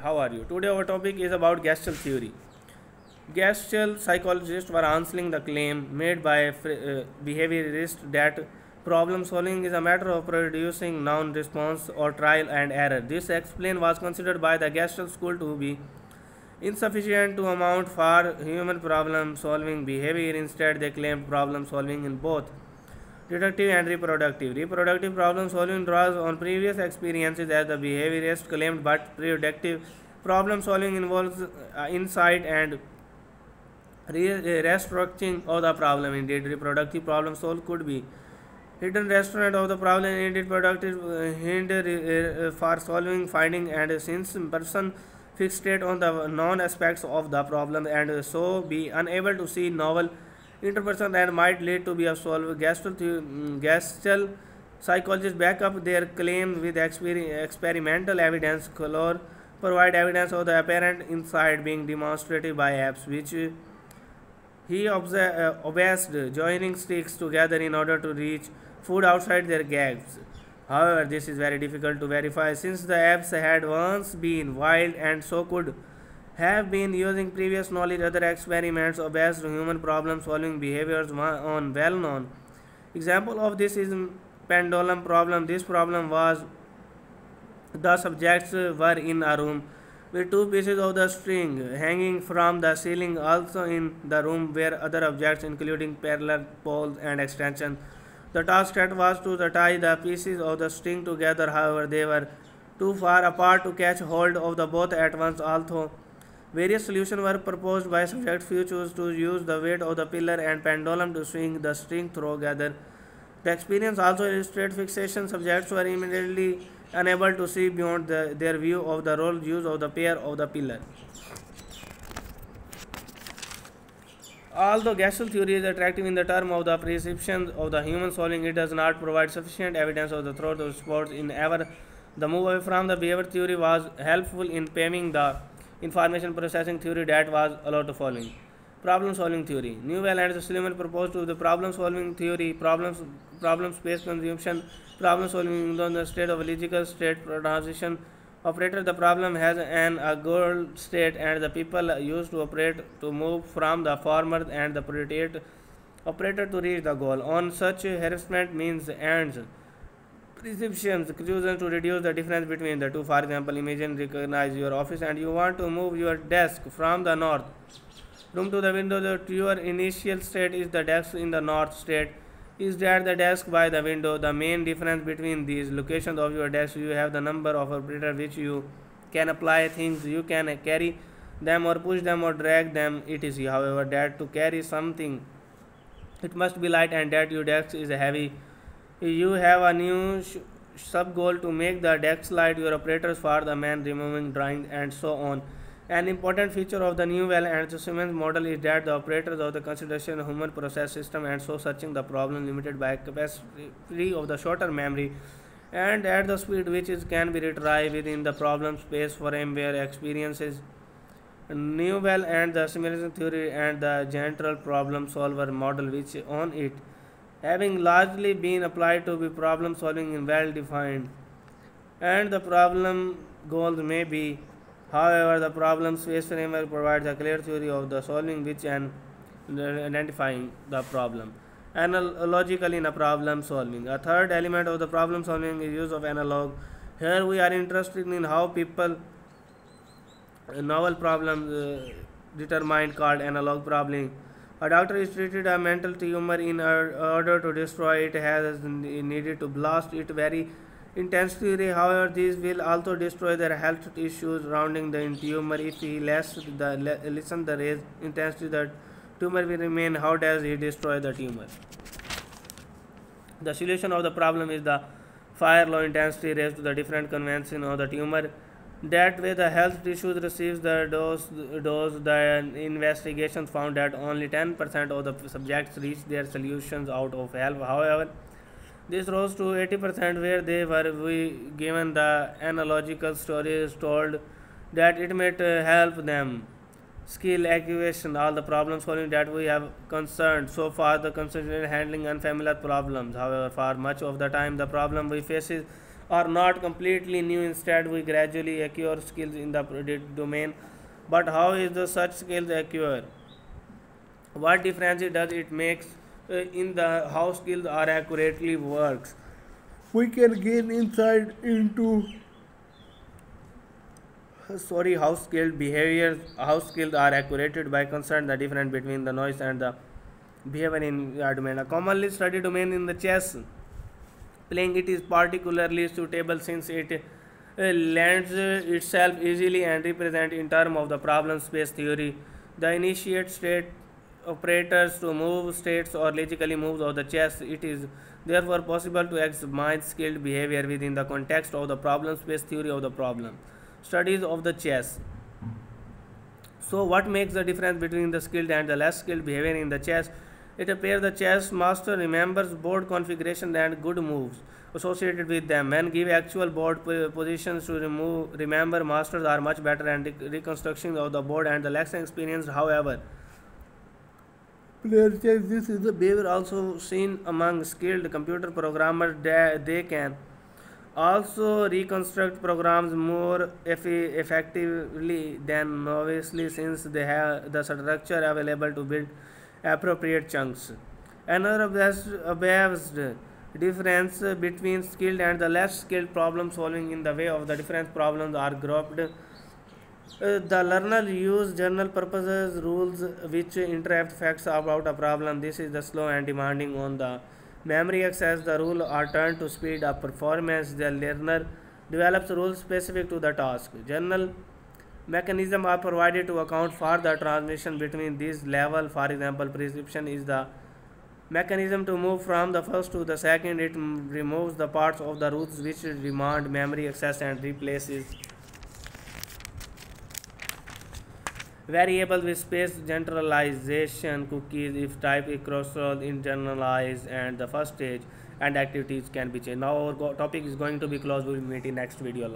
How are you? Today our topic is about gestural theory. Gestural psychologists were answering the claim made by behaviorists that problem solving is a matter of producing noun response or trial and error. This explain was considered by the Gestalt school to be insufficient to amount for human problem solving behavior. Instead, they claimed problem solving in both deductive and reproductive. Reproductive problem solving draws on previous experiences as the behaviorist claimed, but reductive problem solving involves insight and restructuring of the problem. Indeed, reproductive problem solved could be hidden restaurant of the problem. Indeed, productive hint for solving finding, and since person fixate on the non aspects of the problem and so be unable to see novel interpretation that might lead to be a solved. Gestalt psychologists back up their claim with experimental evidence. Color provide evidence of the apparent insight being demonstrated by apps which he obsessed joining sticks together in order to reach food outside their gags. However, this is very difficult to verify since the apps had once been wild and so could have been using previous knowledge. Other experiments based human problem solving behaviors on well known example of this is pendulum problem. This problem was the subjects were in a room with two pieces of the string hanging from the ceiling. Also in the room were other objects including parallel poles and extensions. The task set was to tie the pieces of the string together. However, they were too far apart to catch hold of the both at once. Although various solutions were proposed by subjects, few chose to use the weight of the pillar and pendulum to swing the string together. The experience also illustrated fixation. Subjects were immediately unable to see beyond their view of the role use of the pair of the pillar. Although Gestural theory is attractive in the term of the perception of the human solving, it does not provide sufficient evidence of the truth of sports in ever. The move away from the behavior theory was helpful in paving the information processing theory that was allowed to following. Problem solving theory. Newell and Sullivan proposed to the problem solving theory problem space consumption, problem solving on the state of logical state transition operator. The problem has a goal state and the people used to operate to move from the former and the predicate operator to reach the goal. On such harassment means ends perceptions chosen to reduce the difference between the two. For example, imagine recognize your office and you want to move your desk from the north room to the window. Your initial state is the desk in the north state is that the desk by the window. The main difference between these locations of your desk, you have the number of operators which you can apply things. You can carry them or push them or drag them etc. However, that to carry something it must be light and that your desk is heavy. You have a new sub goal to make the desk light. Your operators for the man removing drawing and so on. An important feature of the Newell and Simmons model is that the operators of the consideration human process system and so searching the problem limited by capacity of the shorter memory and at the speed which can be retrieved within the problem space firmware experiences. Newell and the simulation theory and the general problem solver model which on it having largely been applied to be problem solving in well defined and the problem goals may be. However, the problem space framework provides a clear theory of the solving which and identifying the problem. Analogical in a problem solving. A third element of the problem solving is use of analog. Here we are interested in how people novel problems determined called analog problem. A doctor is treated a mental tumor in order to destroy it has needed to blast it very intensely. However, this will also destroy their health issues surrounding the tumor. If he lessens the rays intensity, the tumor will remain. How does he destroy the tumor? The solution of the problem is the fire low intensity rays to the different convention of the tumor. That way, the health tissues receives the dose. The investigations found that only 10% of the subjects reached their solutions out of help. However, this rose to 80% where they were given the analogical stories told that it might help them. Skill acquisition. All the problem solving that we have concerned so far the considered handling unfamiliar problems. However, for much of the time the problem we face are not completely new. Instead, we gradually acquire skills in the domain. But how is the such skills acquired? What difference does it makes in the how skills are accurately works? We can gain insight into how skills are accurate by considering the difference between the noise and the behavior in the domain. A commonly studied domain in the chess playing it is particularly suitable since it lends itself easily and represent in terms of the problem space theory. The initiate state operators to move states or logically moves of the chess. It is therefore possible to examine skilled behavior within the context of the problem space theory of the problem studies of the chess. So, what makes the difference between the skilled and the less skilled behavior in the chess? It appears the chess master remembers board configuration and good moves associated with them. When give actual board positions to remember, masters are much better at reconstruction of the board and the less experienced, however. Player chess, this is the behavior also seen among skilled computer programmers. They can also reconstruct programs more effectively than novices since they have the structure available to build appropriate chunks. Another obvious difference between skilled and the less skilled problem solving in the way of the different problems are grouped. The learner use general purposes rules which interact facts about a problem. This is the slow and demanding on the memory access. The rules are turned to speed up performance. The learner develops rules specific to the task. General mechanisms are provided to account for the transmission between these levels. For example, prescription is the mechanism to move from the first to the second. It removes the parts of the rules which demand memory access and replaces variables with space generalization cookies if type across internalize and the first stage and activities can be changed. Now our topic is going to be closed. We will meet in next video.